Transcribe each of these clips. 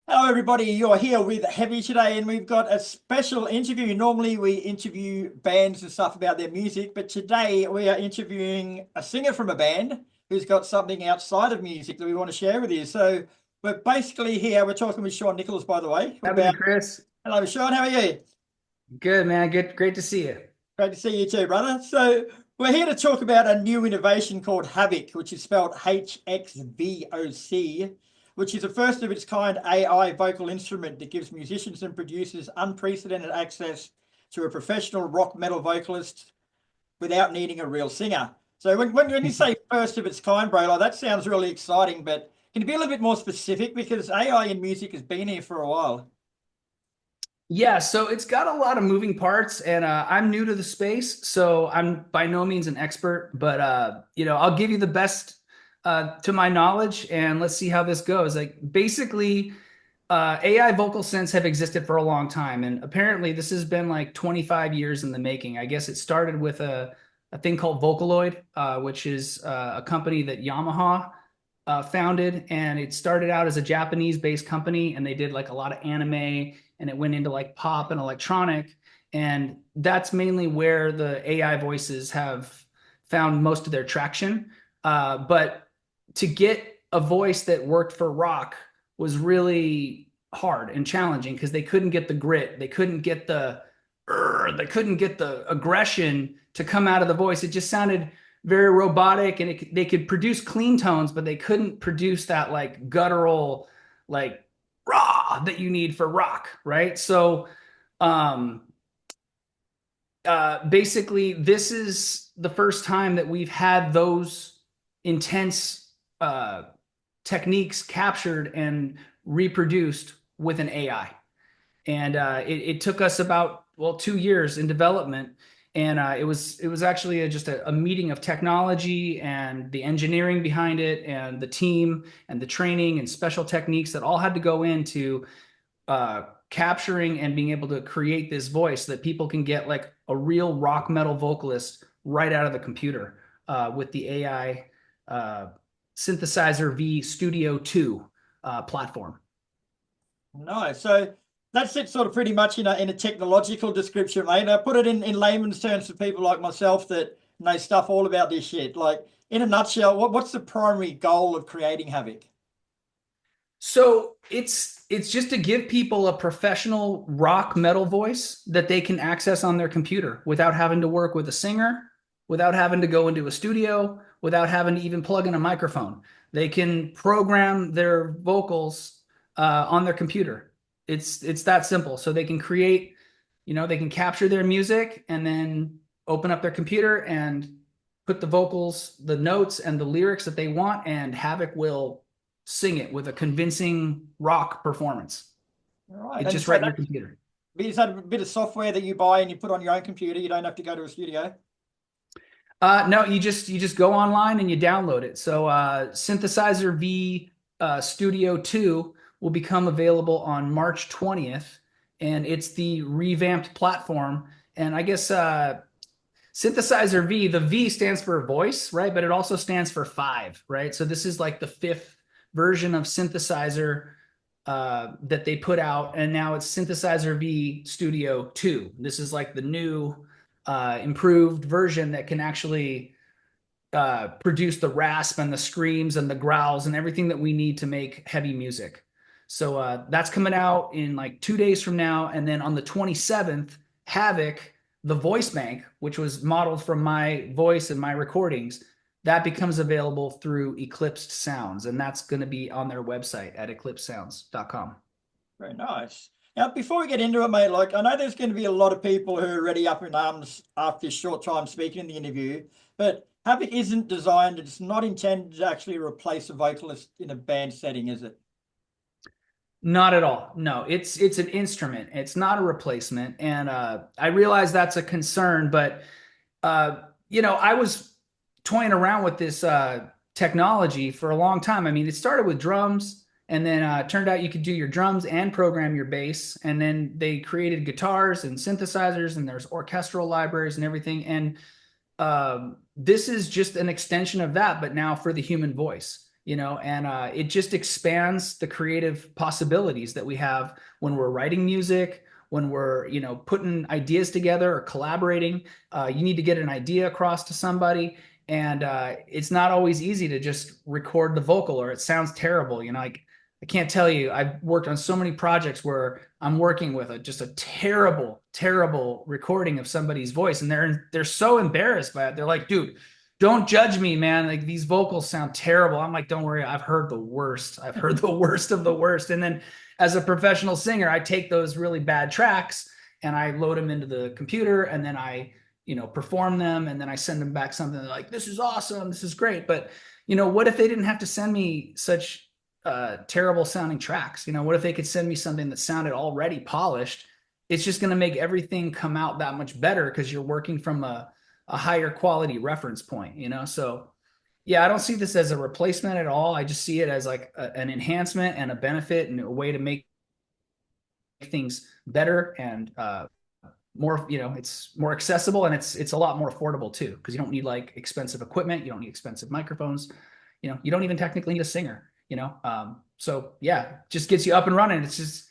Hello, everybody. You're here with Heavy today, and we've got a special interview. Normally, we interview bands and stuff about their music, but today we are interviewing a singer from a band who's got something outside of music that we want to share with you. So, we're basically here. We're talking with Sean Nichols, by the way. Happening, Chris? Hello, Sean. How are you? Good, man. Good, great to see you. Great to see you too, brother. So, we're here to talk about a new innovation called HVOC, which is spelled HXVOC, which is a first of its kind AI vocal instrument that gives musicians and producers unprecedented access to a professional rock metal vocalist without needing a real singer. So when you say first of its kind, bro, like that sounds really exciting, but can you be a little bit more specific? Because AI in music has been here for a while. Yeah, so it's got a lot of moving parts, and I'm new to the space, so I'm by no means an expert, but I'll give you the best to my knowledge, and let's see how this goes. Like basically, AI vocal synths have existed for a long time, and apparently this has been like 25 years in the making. I guess it started with a thing called Vocaloid, which is a company that Yamaha founded, and it started out as a Japanese-based company, and they did like a lot of anime, and it went into like pop and electronic, and that's mainly where the AI voices have found most of their traction. But to get a voice that worked for rock was really hard and challenging because they couldn't get the grit, they couldn't get they couldn't get the aggression to come out of the voice. It just sounded very robotic, and they could produce clean tones, but they couldn't produce that like guttural, like raw that you need for rock, right? So basically this is the first time that we've had those intense techniques captured and reproduced with an AI. And it took us about 2 years in development, and it was actually just a meeting of technology and the engineering behind it and the team and the training and special techniques that all had to go into capturing and being able to create this voice that people can get like a real rock metal vocalist right out of the computer with the AI Synthesizer V Studio 2 platform. Nice. So that's it sort of pretty much in a technological description, mate. I put it in layman's terms for people like myself that know stuff all about this shit. Like in a nutshell, what's the primary goal of creating HVOC? So it's just to give people a professional rock metal voice that they can access on their computer without having to work with a singer, without having to go into a studio, without having to even plug in a microphone. They can program their vocals on their computer. It's that simple. So they can create, they can capture their music and then open up their computer and put the vocals, the notes, and the lyrics that they want, and HVOC will sing it with a convincing rock performance. All right. It's just right in your computer. Is that a bit of software that you buy and you put on your own computer? You don't have to go to a studio? No, you just go online and you download it. So Synthesizer V Studio 2 will become available on March 20th, and it's the revamped platform. And I guess Synthesizer V, the V stands for voice, right? But it also stands for 5, right? So this is like the 5th version of synthesizer that they put out, and now it's Synthesizer V Studio 2. This is like the new improved version that can actually produce the rasp and the screams and the growls and everything that we need to make heavy music. So that's coming out in like 2 days from now. And then on the 27th, HVOC, the voice bank, which was modeled from my voice and my recordings, that becomes available through Eclipsed Sounds. And that's going to be on their website at eclipsesounds.com. Very nice. Now, before we get into it, mate, like I know there's going to be a lot of people who are already up in arms after this short time speaking in the interview, but HVOC isn't designed, it's not intended to actually replace a vocalist in a band setting, is it? Not at all. No, it's an instrument. It's not a replacement. And I realize that's a concern, but I was toying around with this technology for a long time. I mean, it started with drums, and then turned out you could do your drums and program your bass. And then they created guitars and synthesizers, and there's orchestral libraries and everything. And this is just an extension of that, but now for the human voice. and it just expands the creative possibilities that we have when we're writing music, when we're, putting ideas together or collaborating. You need to get an idea across to somebody. And it's not always easy to just record the vocal or it sounds terrible. I can't tell you, I've worked on so many projects where I'm working with just a terrible, terrible recording of somebody's voice. And they're so embarrassed by it. They're like, dude, don't judge me, man. Like, these vocals sound terrible. I'm like, don't worry. I've heard the worst. I've heard the worst of the worst. And then as a professional singer, I take those really bad tracks and I load them into the computer, and then I, perform them, and then I send them back something like, this is awesome. This is great. But, what if they didn't have to send me such terrible sounding tracks? What if they could send me something that sounded already polished? It's just going to make everything come out that much better because you're working from a higher quality reference point, So yeah, I don't see this as a replacement at all. I just see it as like an enhancement and a benefit and a way to make things better and more, it's more accessible, and it's a lot more affordable too, because you don't need like expensive equipment. You don't need expensive microphones. You don't even technically need a singer, So yeah, just gets you up and running. It's just,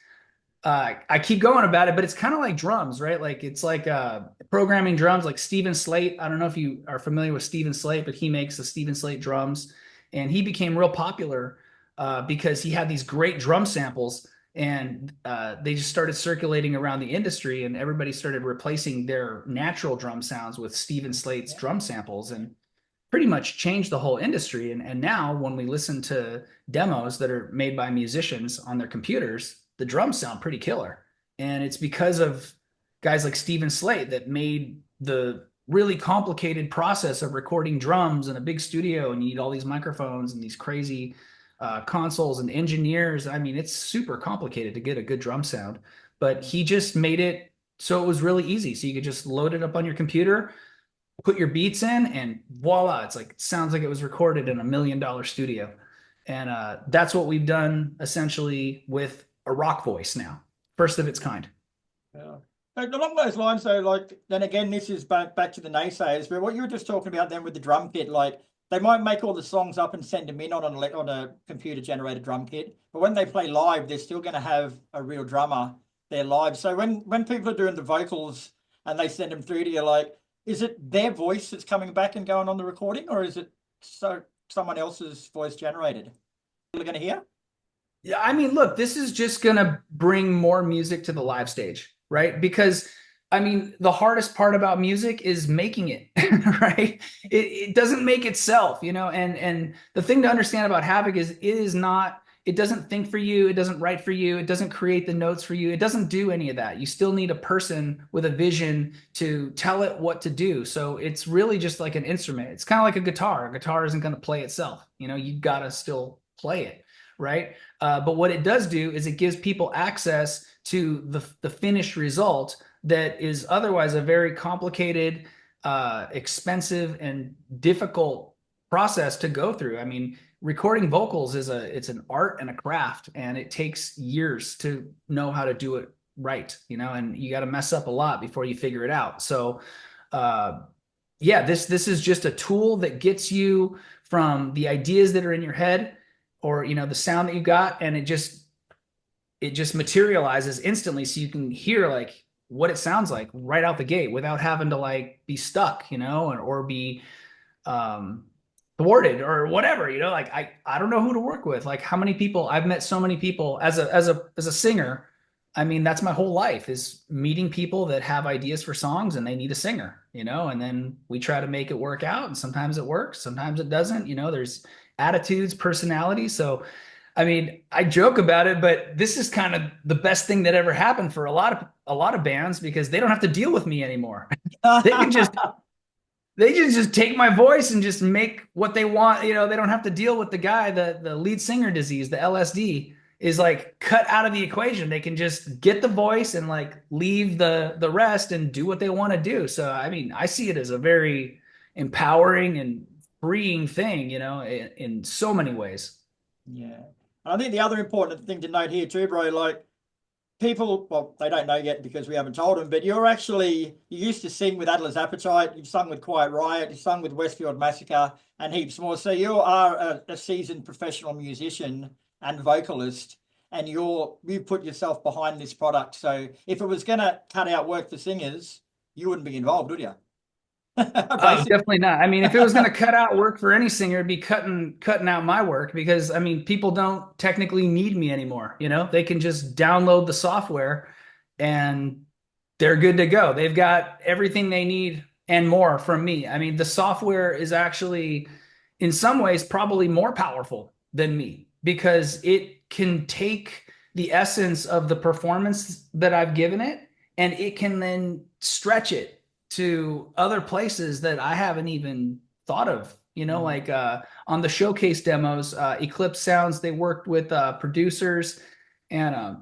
I keep going about it, but it's kind of like drums, right? Like, it's like programming drums, like Steven Slate. I don't know if you are familiar with Steven Slate, but he makes the Steven Slate drums, and he became real popular because he had these great drum samples, and they just started circulating around the industry, and everybody started replacing their natural drum sounds with Steven Slate's drum samples, and pretty much changed the whole industry. And now when we listen to demos that are made by musicians on their computers, the drums sound pretty killer. And it's because of guys like Steven Slate that made the really complicated process of recording drums in a big studio, and you need all these microphones and these crazy consoles and engineers. I mean, it's super complicated to get a good drum sound, but he just made it so it was really easy. So you could just load it up on your computer, put your beats in, and voila, it sounds like it was recorded in $1 million studio. And that's what we've done essentially with a rock voice now, first of its kind. Yeah. Along those lines, though, then again, this is back to the naysayers, but what you were just talking about then with the drum kit, they might make all the songs up and send them in on a computer generated drum kit, but when they play live, they're still going to have a real drummer there live. So when people are doing the vocals and they send them through to you, is it their voice that's coming back and going on the recording, or is it someone else's voice generated? You're going to hear? Yeah, I mean, look, this is just going to bring more music to the live stage, right? Because, I mean, the hardest part about music is making it, right? It doesn't make itself, and the thing to understand about Havoc is it doesn't think for you. It doesn't write for you. It doesn't create the notes for you. It doesn't do any of that. You still need a person with a vision to tell it what to do. So it's really just like an instrument. It's kind of like a guitar. A guitar isn't going to play itself. You got to still play it, right? But what it does do is it gives people access to the finished result that is otherwise a very complicated, expensive, and difficult process to go through. I mean, recording vocals it's an art and a craft, and it takes years to know how to do it right, and you got to mess up a lot before you figure it out. So yeah, this is just a tool that gets you from the ideas that are in your head, or the sound that you got, and it just materializes instantly, so you can hear what it sounds like right out the gate without having to be stuck, or be thwarted or whatever. I don't know who to work with. How many people I've met, so many people as a singer. I mean, that's my whole life, is meeting people that have ideas for songs and they need a singer, and then we try to make it work out, and sometimes it works, sometimes it doesn't. There's attitudes, personality. So I mean, I joke about it, but this is kind of the best thing that ever happened for a lot of bands, because they don't have to deal with me anymore. They can just take my voice and just make what they want. They don't have to deal with the guy, the lead singer disease, the LSD is cut out of the equation. They can just get the voice and leave the rest and do what they want to do. So, I mean, I see it as a very empowering and freeing thing, in so many ways. Yeah. I think the other important thing to note here too, bro, people, well, they don't know yet because we haven't told them, but you used to sing with Adler's Appetite, you've sung with Quiet Riot, you've sung with Westfield Massacre, and heaps more. So you are a seasoned professional musician and vocalist, and you put yourself behind this product. So if it was going to cut out work for singers, you wouldn't be involved, would you? Definitely not. I mean, if it was going to cut out work for any singer, it'd be cutting out my work, because I mean, people don't technically need me anymore. You know, they can just download the software and they're good to go. They've got everything they need and more from me. I mean, the software is actually, in some ways, probably more powerful than me, because it can take the essence of the performance that I've given it, and it can then stretch it to other places that I haven't even thought of, you know, like on the showcase demos, Eclipse Sounds, they worked with producers, and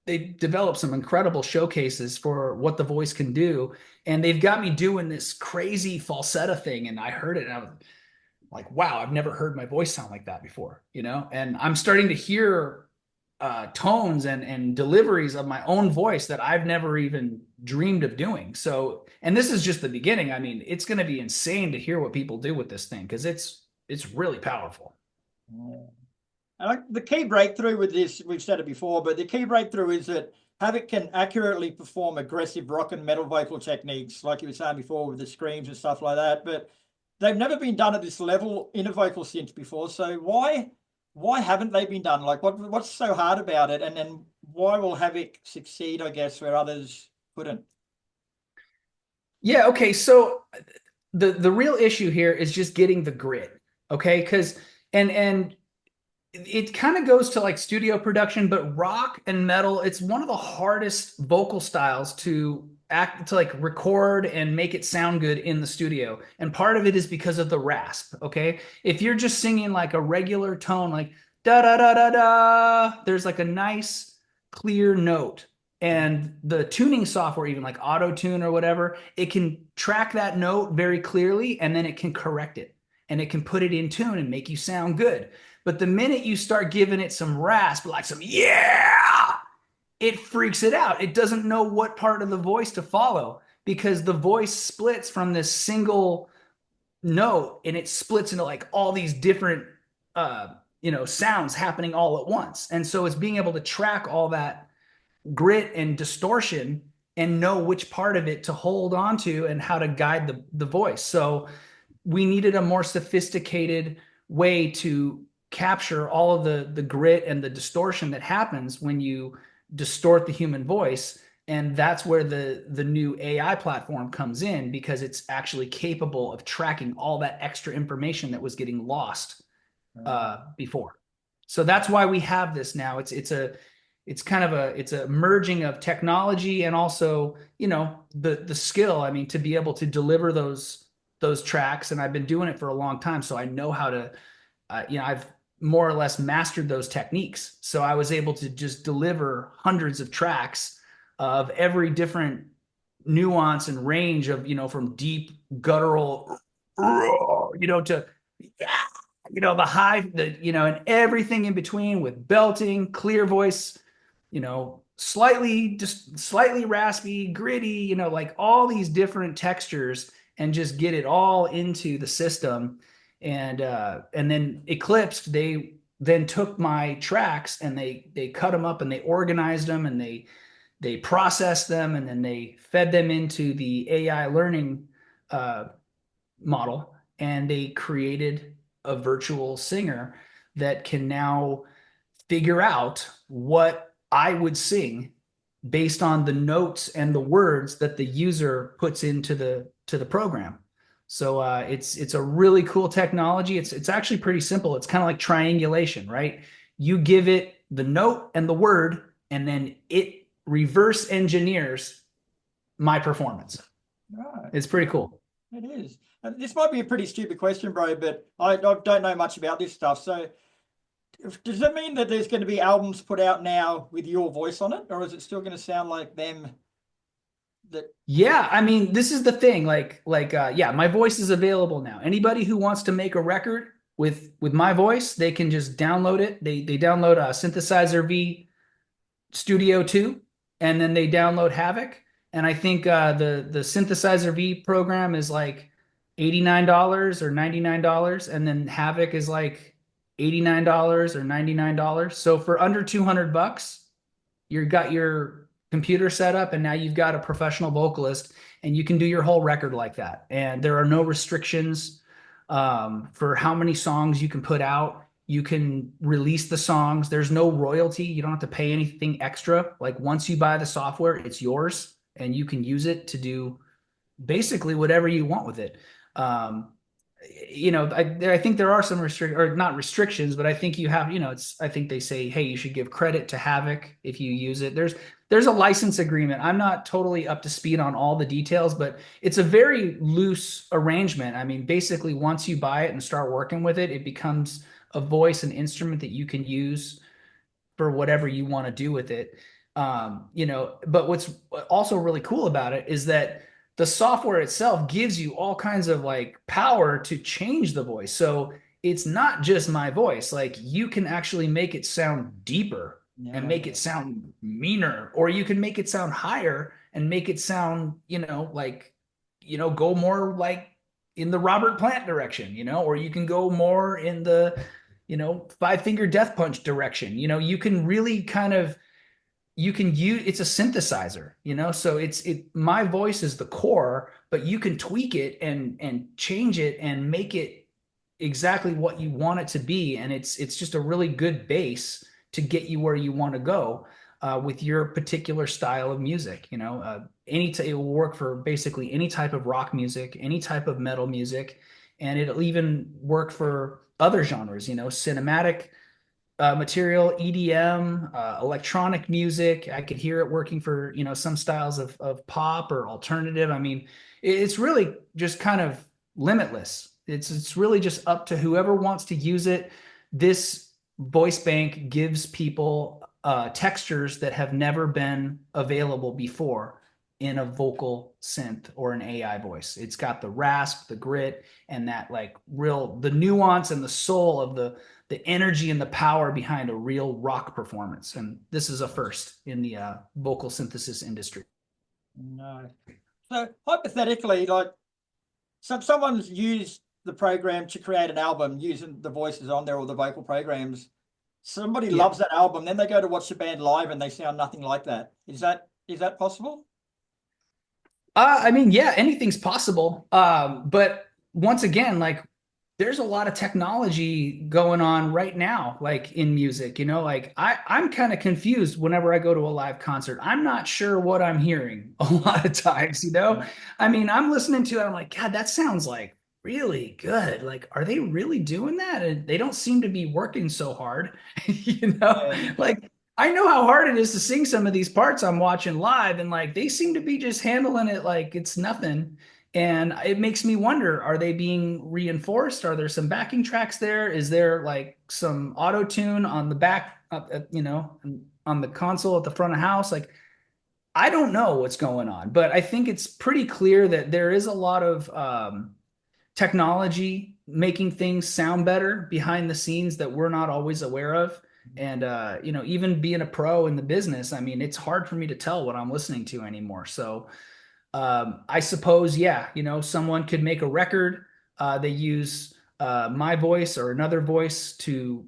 they developed some incredible showcases for what the voice can do. And they've got me doing this crazy falsetto thing. And I heard it and I was like, wow, I've never heard my voice sound like that before, you know? And I'm starting to hear tones and deliveries of my own voice that I've never even dreamed of doing. So, and this is just the beginning. I mean, it's going to be insane to hear what people do with this thing, because it's really powerful. The key breakthrough with this, we've said it before, but the key breakthrough is that Havoc can accurately perform aggressive rock and metal vocal techniques, like you were saying before, with the screams and stuff like that. But they've never been done at this level in a vocal synth before. So why haven't they been done? Like, what's so hard about it? And then why will Havoc succeed, I guess, where others couldn't? Yeah, okay. So the real issue here is just getting the grit, okay? Because and it kind of goes to like studio production, but rock and metal, it's one of the hardest vocal styles to like record and make it sound good in the studio. And part of it is because of the rasp, okay? If you're just singing like a regular tone, like da da da da da, there's like a nice clear note. And the tuning software, even like auto tune or whatever, it can track that note very clearly, and then it can correct it, and it can put it in tune and make you sound good. But the minute you start giving it some rasp, like some yeah, it freaks it out. It doesn't know what part of the voice to follow, because the voice splits from this single note, and it splits into like all these different sounds happening all at once. And so it's being able to track all that grit and distortion and know which part of it to hold on to and how to guide the voice. So we needed a more sophisticated way to capture all of the grit and the distortion that happens when you distort the human voice. And that's where the new AI platform comes in, because it's actually capable of tracking all that extra information that was getting lost before. So that's why we have this now. It's a merging of technology and also, the skill. I mean, to be able to deliver those tracks, and I've been doing it for a long time, so I know how to, I've more or less mastered those techniques. So I was able to just deliver hundreds of tracks of every different nuance and range of, from deep guttural, to, the high, and everything in between, with belting, clear voice, slightly raspy, gritty, like all these different textures, and just get it all into the system. And then Eclipse, they then took my tracks and they cut them up and they organized them and they processed them, and then they fed them into the AI learning model, and they created a virtual singer that can now figure out what I would sing based on the notes and the words that the user puts into the program. So it's a really cool technology. It's actually pretty simple. It's kind of like triangulation, right? You give it the note and the word, and then it reverse engineers my performance. Right. It's pretty cool. It is. This might be a pretty stupid question, bro, but I don't know much about this stuff. So does that mean that there's going to be albums put out now with your voice on it, or is it still going to sound like them? Yeah, I mean, this is the thing. Yeah, my voice is available now. Anybody who wants to make a record with my voice, they can just download it. They download a Synthesizer V Studio 2, and then they download Havoc. And I think the Synthesizer V program is like $89 or $99, and then Havoc is like $89 or $99. So for under $200, you've got your computer set up, and now you've got a professional vocalist, and you can do your whole record like that. And there are no restrictions for how many songs you can put out. You can release the songs. There's no royalty. You don't have to pay anything extra. Like once you buy the software, it's yours, and you can use it to do basically whatever you want with it. I think there are some not restrictions, but I think you have, I think they say, hey, you should give credit to Havoc if you use it. There's a license agreement. I'm not totally up to speed on all the details, but it's a very loose arrangement. I mean, basically once you buy it and start working with it, it becomes a voice and instrument that you can use for whatever you want to do with it. But what's also really cool about it is that the software itself gives you all kinds of like power to change the voice. So it's not just my voice. Like you can actually make it sound deeper and make it sound meaner, or you can make it sound higher and make it sound, go more like in the Robert Plant direction, or you can go more in the, Five Finger Death Punch direction. You can really kind of, you can use, it's a synthesizer, so my voice is the core, but you can tweak it and change it and make it exactly what you want it to be. And it's just a really good base to get you where you want to go with your particular style of music. It will work for basically any type of rock music, any type of metal music, and it'll even work for other genres, cinematic material, EDM, electronic music. I could hear it working for, some styles of pop or alternative. I mean, it's really just kind of limitless. It's really just up to whoever wants to use it. This voice bank gives people textures that have never been available before in a vocal synth or an AI voice. It's got the rasp, the grit, and that the nuance and the soul of the energy and the power behind a real rock performance. And this is a first in the vocal synthesis industry. No. So hypothetically, someone's used the program to create an album using the voices on there or the vocal programs. Somebody loves that album, then they go to watch the band live and they sound nothing like that. Is that possible? Anything's possible. But once again, there's a lot of technology going on right now, in music, I'm kind of confused whenever I go to a live concert. I'm not sure what I'm hearing a lot of times, I'm listening to it. I'm like, God, that sounds really good. Are they really doing that? And they don't seem to be working so hard, I know how hard it is to sing some of these parts I'm watching live, and they seem to be just handling it like it's nothing. And it makes me wonder, are they being reinforced? Are there some backing tracks there? Is there some auto tune on the back, on the console at the front of house? I don't know what's going on, but I think it's pretty clear that there is a lot of technology making things sound better behind the scenes that we're not always aware of. And, even being a pro in the business, it's hard for me to tell what I'm listening to anymore. So I suppose, someone could make a record. They use my voice or another voice to,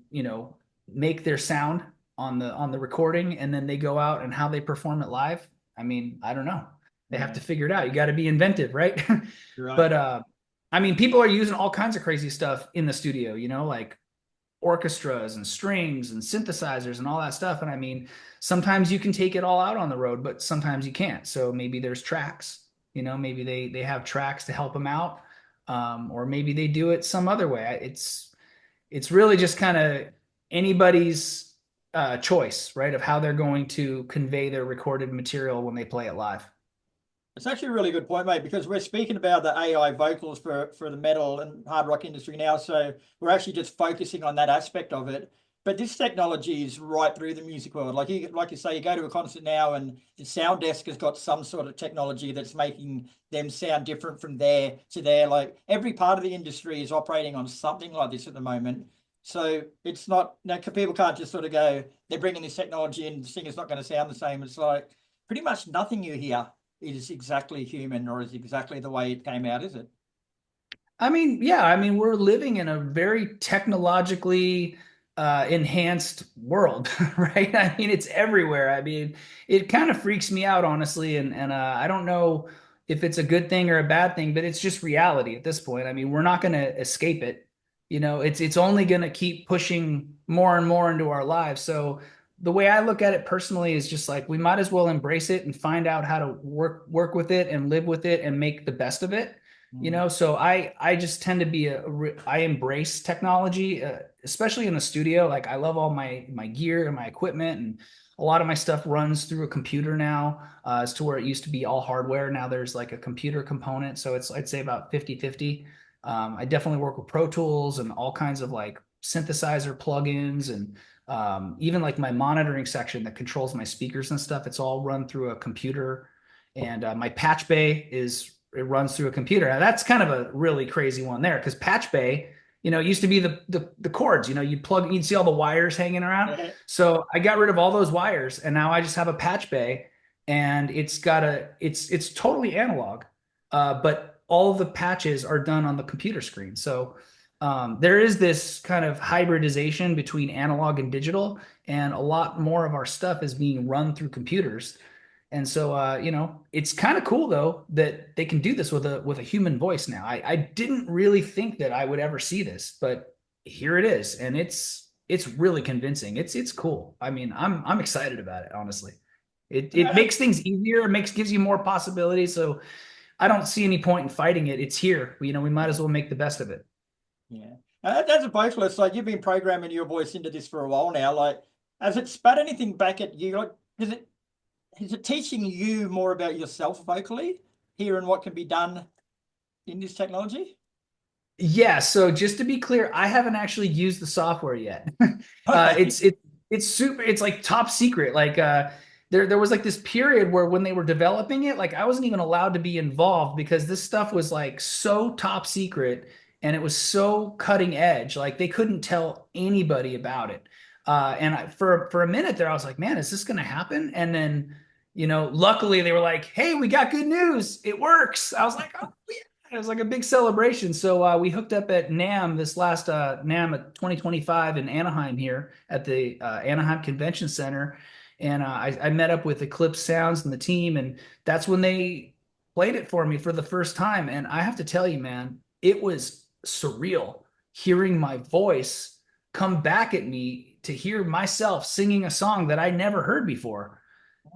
make their sound on the recording, and then they go out, and how they perform it live. I don't know. They have to figure it out. You got to be inventive, right? Right. But people are using all kinds of crazy stuff in the studio, orchestras and strings and synthesizers and all that stuff. And sometimes you can take it all out on the road, but sometimes you can't. So maybe there's tracks, maybe they have tracks to help them out. Or maybe they do it some other way. It's really just kind of anybody's choice, right? Of how they're going to convey their recorded material when they play it live. It's actually a really good point, mate, because we're speaking about the AI vocals for the metal and hard rock industry now. So we're actually just focusing on that aspect of it. But this technology is right through the music world. Like you say, you go to a concert now and the sound desk has got some sort of technology that's making them sound different from there to there. Every part of the industry is operating on something like this at the moment. So it's not, people can't just sort of go, they're bringing this technology in, the singer's not going to sound the same. It's pretty much nothing you hear is exactly human or is exactly the way it came out, is it? I mean, yeah, I mean, we're living in a very technologically enhanced world, right? I mean, it's everywhere. I mean, it kind of freaks me out, honestly, and I don't know if it's a good thing or a bad thing, but it's just reality at this point. I mean, we're not going to escape it. You know, it's only going to keep pushing more and more into our lives. So the way I look at it personally is just like we might as well embrace it and find out how to work with it and live with it and make the best of it. You know, so I just tend to be I embrace technology, especially in the studio. Like I love all my gear and my equipment, and a lot of my stuff runs through a computer now, as to where it used to be all hardware. Now there's like a computer component, so it's, I'd say, about 50-50. I definitely work with Pro Tools and all kinds of like synthesizer plugins, and even like my monitoring section that controls my speakers and stuff. It's all run through a computer, and my patch bay it runs through a computer. Now that's kind of a really crazy one there, because patch bay, you know, it used to be the cords, you know, you'd see all the wires hanging around. So I got rid of all those wires, and now I just have a patch bay, and it's totally analog, but all the patches are done on the computer screen. So there is this kind of hybridization between analog and digital, and a lot more of our stuff is being run through computers. And so, you know, it's kind of cool though that they can do this with a human voice now. I didn't really think that I would ever see this, but here it is, and it's really convincing. It's cool. I mean, I'm excited about it, honestly. It makes things easier. Gives you more possibilities. So I don't see any point in fighting it. It's here. You know, we might as well make the best of it. Yeah. As a vocalist, like you've been programming your voice into this for a while now. Like, has it spat anything back at you? Like, is it teaching you more about yourself vocally, hearing what can be done in this technology? Yeah. So just to be clear, I haven't actually used the software yet. Okay. It's super. It's like top secret. Like there was like this period where when they were developing it, like I wasn't even allowed to be involved because this stuff was like so top secret and it was so cutting edge. Like they couldn't tell anybody about it. For a minute there, I was like, man, is this going to happen? And then, you know, luckily they were like, hey, we got good news. It works. I was like, oh, yeah. It was like a big celebration. So we hooked up at NAMM this last NAMM at 2025 in Anaheim here at the Anaheim Convention Center. And I met up with Eclipse Sounds and the team, and that's when they played it for me for the first time. And I have to tell you, man, it was surreal hearing my voice come back at me, to hear myself singing a song that I never heard before.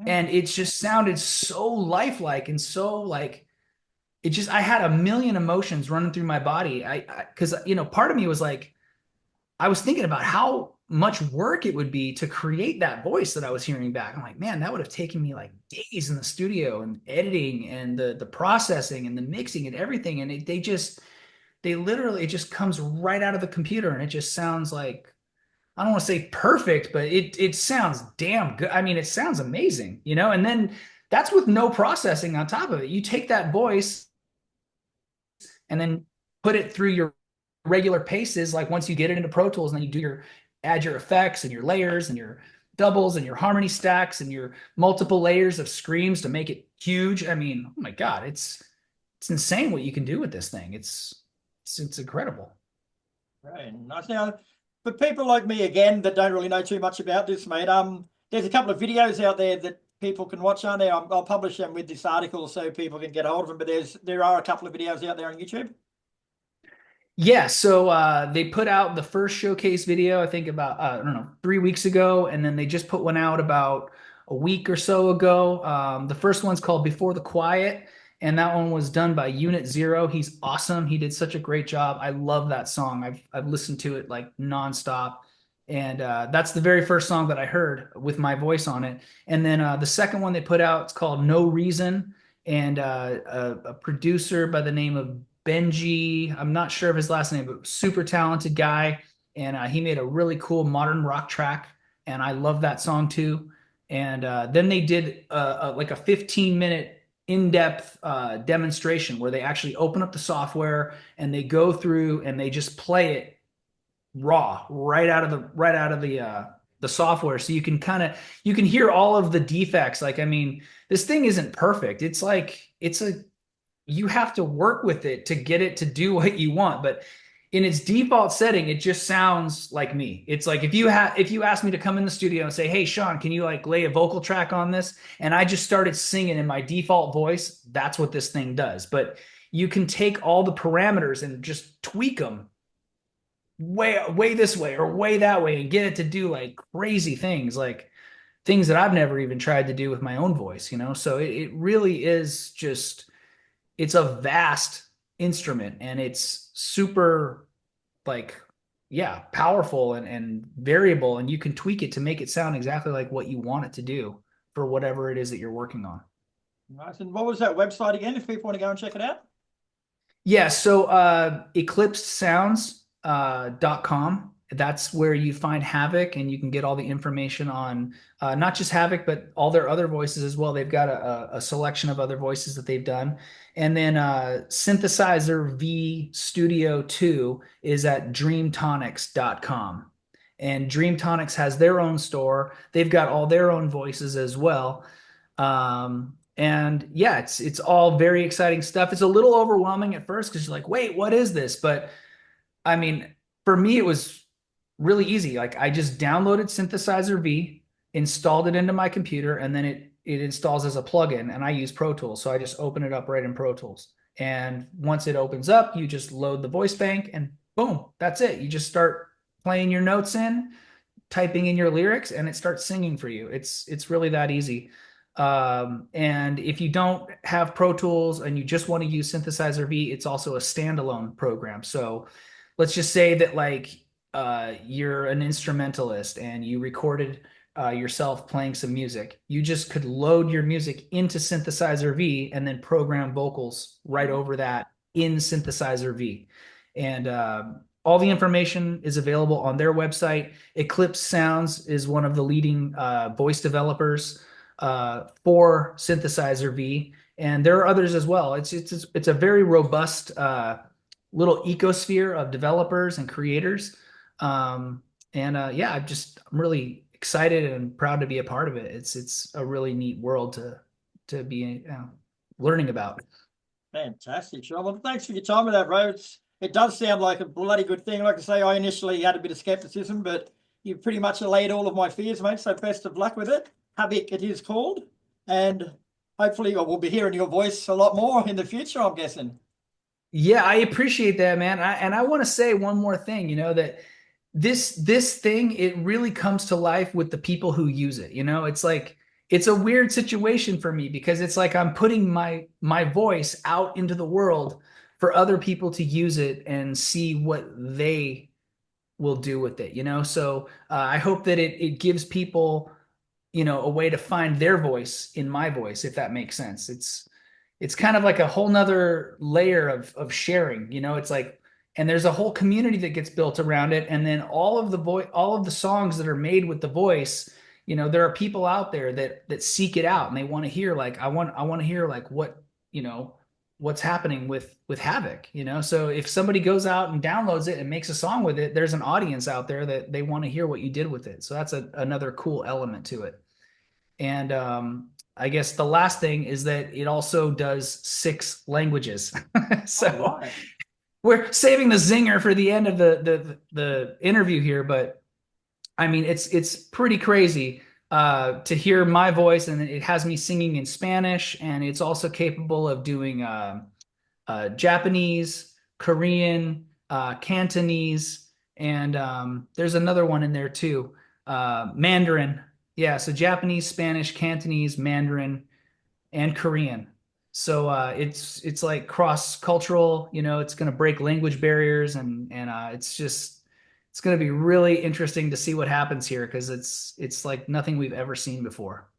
And it just sounded so lifelike and so like, I had a million emotions running through my body. Cause you know, part of me was like, I was thinking about how much work it would be to create that voice that I was hearing back. I'm like, man, that would have taken me like days in the studio and editing and the processing and the mixing and everything. And they literally, it just comes right out of the computer, and it just sounds like, I don't want to say perfect, but it sounds damn good. I mean, it sounds amazing, you know? And then that's with no processing on top of it. You take that voice and then put it through your regular paces. Like once you get it into Pro Tools, and then you add your effects and your layers and your doubles and your harmony stacks and your multiple layers of screams to make it huge. I mean, oh my God, it's insane what you can do with this thing. It's incredible. Right. Nice. Now, for people like me, again, that don't really know too much about this, mate, there's a couple of videos out there that people can watch, aren't there? I'll publish them with this article so people can get hold of them, but there are a couple of videos out there on YouTube. Yeah, so they put out the first showcase video, I think about, I don't know, 3 weeks ago, and then they just put one out about a week or so ago. The first one's called Before the Quiet, and that one was done by Unit Zero. He's awesome. He did such a great job. I love that song. I've listened to it like nonstop. And that's the very first song that I heard with my voice on it. And then the second one they put out, it's called No Reason. And a producer by the name of Benji, I'm not sure of his last name, but super talented guy. And he made a really cool modern rock track. And I love that song too. And then they did like a 15-minute in-depth demonstration where they actually open up the software and they go through and they just play it raw right out of the the software, so you can hear all of the defects. Like, I mean, this thing isn't perfect. It's like you have to work with it to get it to do what you want, but in its default setting, it just sounds like me. It's like if you asked me to come in the studio and say, "Hey, Sean, can you like lay a vocal track on this?" and I just started singing in my default voice, that's what this thing does. But you can take all the parameters and just tweak them way this way or way that way and get it to do like crazy things, like things that I've never even tried to do with my own voice, you know? So it really is just, it's a vast instrument, and it's super like, yeah, powerful and variable, and you can tweak it to make it sound exactly like what you want it to do for whatever it is that you're working on. Nice. And what was that website again, if people want to go and check it out? Yeah, so eclipsedsounds.com. That's where you find Havoc, and you can get all the information on not just Havoc, but all their other voices as well. They've got a selection of other voices that they've done. And then Synthesizer V Studio 2 is at dreamtonics.com. And Dreamtonics has their own store. They've got all their own voices as well. And yeah, it's all very exciting stuff. It's a little overwhelming at first because you're like, wait, what is this? But I mean, for me, it was really easy. Like, I just downloaded Synthesizer V, installed it into my computer, and then it installs as a plugin, and I use Pro Tools. So I just open it up right in Pro Tools. And once it opens up, you just load the voice bank, and boom, that's it. You just start playing your notes in, typing in your lyrics, and it starts singing for you. It's really that easy. And if you don't have Pro Tools and you just want to use Synthesizer V, it's also a standalone program. So let's just say that like you're an instrumentalist and you recorded yourself playing some music. You just could load your music into Synthesizer V and then program vocals right over that in Synthesizer V. And all the information is available on their website. Eclipse Sounds is one of the leading voice developers for Synthesizer V, and there are others as well. It's a very robust little ecosphere of developers and creators. Yeah, I'm really excited and proud to be a part of it. It's a really neat world to be learning about. Fantastic, Sean. Well, thanks for your time with that, bro. It does sound like a bloody good thing. Like I say, I initially had a bit of skepticism, but you pretty much allayed all of my fears, mate. So best of luck with it. Havoc it is called, and hopefully we'll be hearing your voice a lot more in the future, I'm guessing. Yeah, I appreciate that, man. I want to say one more thing, you know, that this thing, it really comes to life with the people who use it. You know, it's like, it's a weird situation for me because it's like I'm putting my voice out into the world for other people to use it and see what they will do with it, you know? So I hope that it gives people, you know, a way to find their voice in my voice, if that makes sense. It's kind of like a whole nother layer of sharing, you know. It's like, and there's a whole community that gets built around it. And then all of the songs that are made with the voice, you know, there are people out there that seek it out and they want to hear, like, I want to hear like what, you know, what's happening with Havoc, you know. So if somebody goes out and downloads it and makes a song with it, there's an audience out there that they want to hear what you did with it. So that's another cool element to it. And I guess the last thing is that it also does 6 languages. So we're saving the zinger for the end of the interview here, but I mean, it's pretty crazy to hear my voice, and it has me singing in Spanish, and it's also capable of doing Japanese, Korean, Cantonese, and there's another one in there too, Mandarin. Yeah, so Japanese, Spanish, Cantonese, Mandarin, and Korean. So it's like cross-cultural, you know. It's going to break language barriers, and it's going to be really interesting to see what happens here, because it's like nothing we've ever seen before.